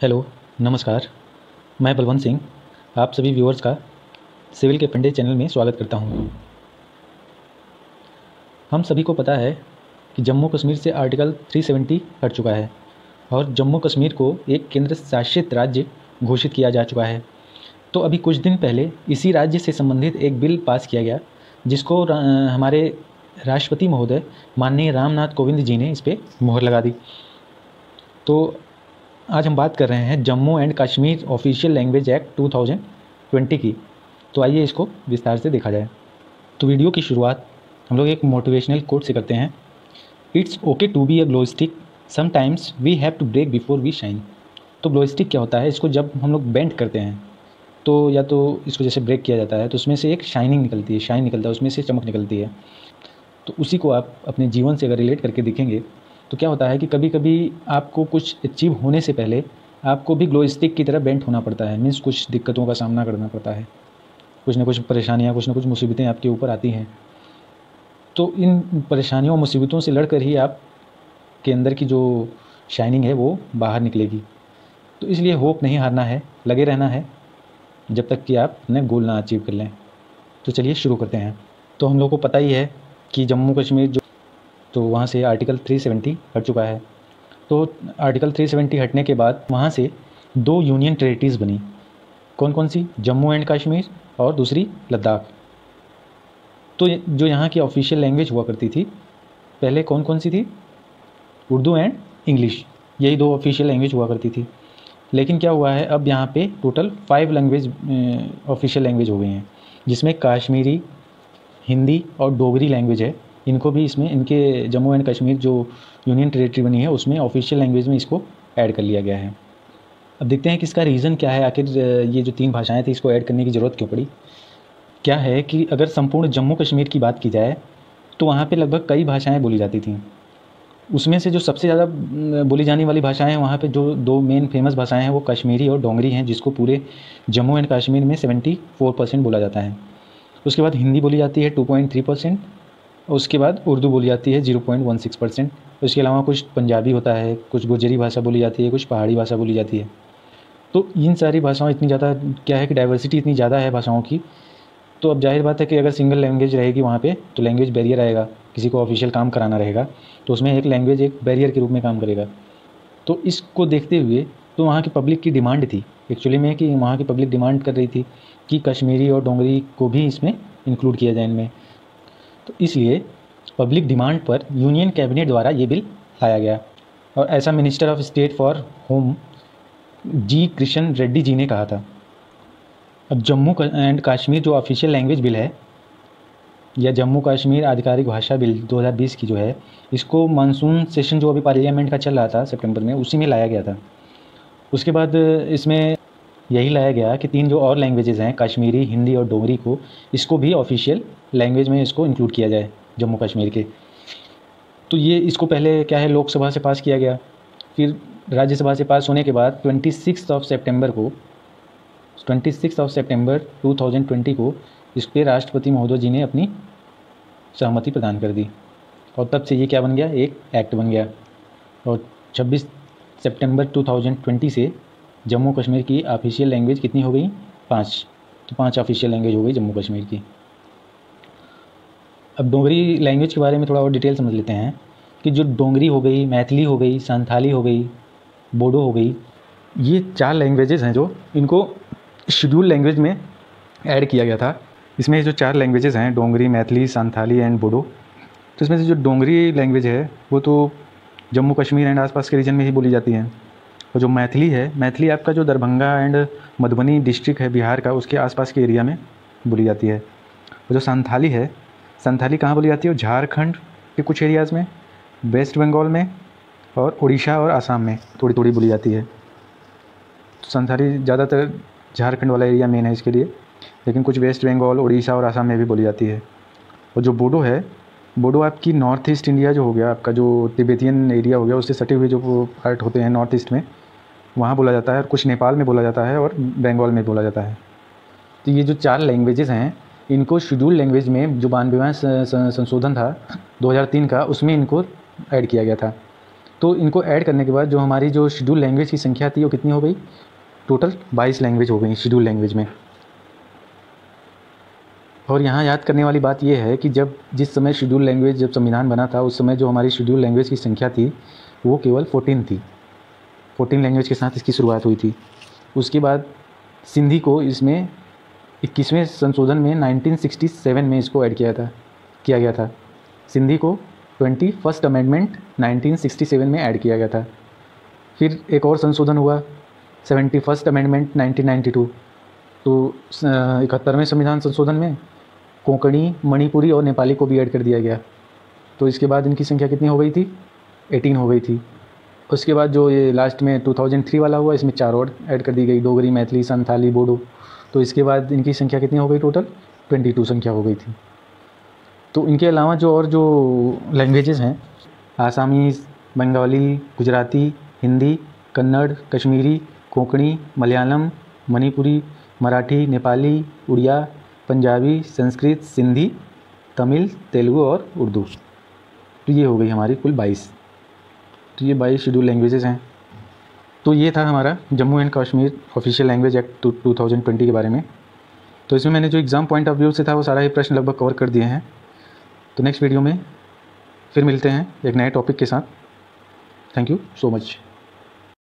Hello, नमस्कार। मैं बलवंत सिंह आप सभी व्यूअर्स का सिविल के फंडे चैनल में स्वागत करता हूं। हम सभी को पता है कि जम्मू कश्मीर से आर्टिकल 370 हट चुका है और जम्मू कश्मीर को एक केंद्र शासित राज्य घोषित किया जा चुका है। तो अभी कुछ दिन पहले इसी राज्य से संबंधित एक बिल पास किया गया, जिसको हमारे राष्ट्रपति महोदय माननीय रामनाथ कोविंद जी ने इस पर मोहर लगा दी। तो आज हम बात कर रहे हैं Jammu and Kashmir official language act 2020 की। तो आइए इसको विस्तार से देखा जाए। तो वीडियो की शुरुआत हम लोग एक मोटिवेशनल कोट से करते हैं। It's okay to be a glow stick, sometimes we have to break before we shine. तो ग्लो स्टिक क्या होता है? इसको जब हम लोग बेंड करते हैं तो या तो इसको जैसे ब्रेक किया जाता है तो उसमें से एक शाइनिंग निकलती है, शाइन निकलता है, उसमें से चमक निकलती है। तो उसी को आप अपने जीवन से अगर रिलेट करके देखेंगे तो क्या होता है कि कभी कभी आपको कुछ अचीव होने से पहले आपको भी ग्लो स्टिक की तरह बेंट होना पड़ता है। मीन्स कुछ दिक्कतों का सामना करना पड़ता है, कुछ ना कुछ परेशानियाँ, कुछ ना कुछ मुसीबतें आपके ऊपर आती हैं। तो इन परेशानियों मुसीबतों से लड़कर ही आप के अंदर की जो शाइनिंग है वो बाहर निकलेगी। तो इसलिए होप नहीं हारना है, लगे रहना है जब तक कि आप अपने गोल ना अचीव कर लें। तो चलिए शुरू करते हैं। तो हम लोग को पता ही है कि जम्मू कश्मीर जो तो वहाँ से आर्टिकल 370 हट चुका है। तो आर्टिकल 370 हटने के बाद वहाँ से दो यूनियन टेरिटरीज़ बनी। कौन कौन सी? जम्मू एंड कश्मीर और दूसरी लद्दाख। तो जो यहाँ की ऑफिशियल लैंग्वेज हुआ करती थी पहले कौन कौन सी थी? उर्दू एंड इंग्लिश, यही दो ऑफिशियल लैंग्वेज हुआ करती थी। लेकिन क्या हुआ है, अब यहाँ पे टोटल 5 लैंग्वेज ऑफिशियल लैंग्वेज हो गई हैं, जिसमें कश्मीरी, हिंदी और डोगरी लैंग्वेज है। इनको भी इसमें इनके जम्मू एंड कश्मीर जो यूनियन टेरिटरी बनी है उसमें ऑफिशियल लैंग्वेज में इसको ऐड कर लिया गया है। अब देखते हैं कि इसका रीज़न क्या है, आखिर ये जो 3 भाषाएं थी इसको ऐड करने की ज़रूरत क्यों पड़ी। क्या है कि अगर संपूर्ण जम्मू कश्मीर की बात की जाए तो वहाँ पे लगभग कई भाषाएं बोली जाती थीं। उसमें से जो सबसे ज़्यादा बोली जाने वाली भाषाएं हैं वहाँ पे जो 2 मेन फेमस भाषाएं हैं वो कश्मीरी और डोगरी हैं, जिसको पूरे जम्मू एंड कश्मीर में 74% बोला जाता है। उसके बाद हिंदी बोली जाती है 2.3%। उसके बाद उर्दू बोली जाती है 0.16%। उसके अलावा कुछ पंजाबी होता है, कुछ गुजरी भाषा बोली जाती है, कुछ पहाड़ी भाषा बोली जाती है। तो इन सारी भाषाओं इतनी ज़्यादा क्या है कि डाइवर्सिटी इतनी ज़्यादा है भाषाओं की। तो अब जाहिर बात है कि अगर सिंगल लैंग्वेज रहेगी वहाँ पे तो लैंग्वेज बैरियर आएगा। किसी को ऑफिशियल काम कराना रहेगा तो उसमें एक लैंग्वेज एक बैरियर के रूप में काम करेगा। तो इसको देखते हुए तो वहाँ की पब्लिक की डिमांड थी एक्चुअली में, कि वहाँ की पब्लिक डिमांड कर रही थी कि कश्मीरी और डोगरी को भी इसमें इंक्लूड किया जाए इनमें। तो इसलिए पब्लिक डिमांड पर यूनियन कैबिनेट द्वारा ये बिल लाया गया और ऐसा minister of state for home G Krishna Reddy ji ने कहा था। अब जम्मू एंड कश्मीर जो ऑफिशियल लैंग्वेज बिल है या जम्मू कश्मीर आधिकारिक भाषा बिल 2020 की जो है, इसको मानसून सेशन जो अभी पार्लियामेंट का चल रहा था सितंबर में, उसी में लाया गया था। उसके बाद इसमें यही लाया गया कि 3 जो और लैंग्वेजेस हैं कश्मीरी, हिंदी और डोगरी को, इसको भी ऑफिशियल लैंग्वेज में इसको इंक्लूड किया जाए जम्मू कश्मीर के। तो ये इसको पहले क्या है लोकसभा से पास किया गया, फिर राज्यसभा से पास होने के बाद 26 सितंबर 2020 को इस पर राष्ट्रपति महोदय जी ने अपनी सहमति प्रदान कर दी और तब से ये क्या बन गया, एक एक्ट बन गया। और 26 सितंबर 2020 से जम्मू कश्मीर की ऑफिशियल लैंग्वेज कितनी हो गई? 5। तो 5 ऑफिशियल लैंग्वेज हो गई जम्मू कश्मीर की। अब डोगरी लैंग्वेज के बारे में थोड़ा और डिटेल समझ लेते हैं कि जो डोगरी हो गई, मैथिली हो गई, संथाली हो गई, बोडो हो गई, ये 4 लैंग्वेजेस हैं जो इनको शेड्यूल लैंग्वेज में ऐड किया गया था। इसमें जो 4 लैंग्वेजेस हैं डोगरी, मैथिली, संथाली एंड बोडो, तो इसमें से जो डोगरी लैंग्वेज है वो तो जम्मू कश्मीर एंड आसपास के रीजन में ही बोली जाती है। और जो मैथिली है, मैथिली आपका जो दरभंगा एंड मधुबनी डिस्ट्रिक्ट है बिहार का, उसके आसपास के एरिया में बोली जाती है। और जो संथाली है, संथाली कहाँ बोली जाती है? झारखंड के कुछ एरियाज़ में, वेस्ट बंगाल में और उड़ीसा और आसाम में थोड़ी थोड़ी बोली जाती है। तो संथाली ज़्यादातर झारखंड वाला एरिया मेन है इसके लिए, लेकिन कुछ वेस्ट बंगाल, उड़ीसा और आसाम में भी बोली जाती है। और जो बोडो है, बोडो आपकी नॉर्थ ईस्ट इंडिया जो हो गया, आपका जो तिब्बतियन एरिया हो गया, उससे सटे हुए जो पार्ट होते हैं नॉर्थ ईस्ट में, वहाँ बोला जाता है। और कुछ नेपाल में बोला जाता है और बंगाल में बोला जाता है। तो ये जो 4 लैंग्वेजेस हैं इनको शेड्यूल लैंग्वेज में जो 92वां संशोधन था 2003 का, उसमें इनको ऐड किया गया था। तो इनको ऐड करने के बाद जो हमारी जो शेड्यूल लैंग्वेज की संख्या थी वो कितनी हो गई, टोटल 22 लैंग्वेज हो गई शेड्यूल लैंग्वेज में। और यहाँ याद करने वाली बात यह है कि जिस समय शेड्यूल लैंग्वेज जब संविधान बना था उस समय जो हमारी शेड्यूल लैंग्वेज की संख्या थी वो केवल 14 थी। 14 लैंग्वेज के साथ इसकी शुरुआत हुई थी। उसके बाद सिंधी को इसमें 21वें संशोधन में 1967 में इसको ऐड किया गया था। सिंधी को 21st अमेंडमेंट 1967 में ऐड किया गया था। फिर एक और संशोधन हुआ 71st अमेंडमेंट 1992। तो 71वें संविधान संशोधन में कोंकणी, मणिपुरी और नेपाली को भी ऐड कर दिया गया। तो इसके बाद इनकी संख्या कितनी हो गई थी, 18 हो गई थी। उसके बाद जो ये लास्ट में 2003 वाला हुआ इसमें 4 और ऐड कर दी गई, डोगरी, मैथिली, संथाली, बोडो। तो इसके बाद इनकी संख्या कितनी हो गई, टोटल 22 संख्या हो गई थी। तो इनके अलावा जो लैंग्वेजेस हैं, आसामी, बंगाली, गुजराती, हिंदी, कन्नड़, कश्मीरी, कोंकणी, मलयालम, मणिपुरी, मराठी, नेपाली, उड़िया, पंजाबी, संस्कृत, सिंधी, तमिल, तेलुगु और उर्दू। तो ये हो गई हमारी कुल 22। तो ये 22 शेड्यूल लैंग्वेजेस हैं। तो ये था हमारा Jammu and Kashmir official language act 2020 के बारे में। तो इसमें मैंने जो एग्ज़ाम पॉइंट ऑफ व्यू से था वो सारा ही प्रश्न लगभग कवर कर दिए हैं। तो नेक्स्ट वीडियो में फिर मिलते हैं एक नए टॉपिक के साथ। Thank you so much.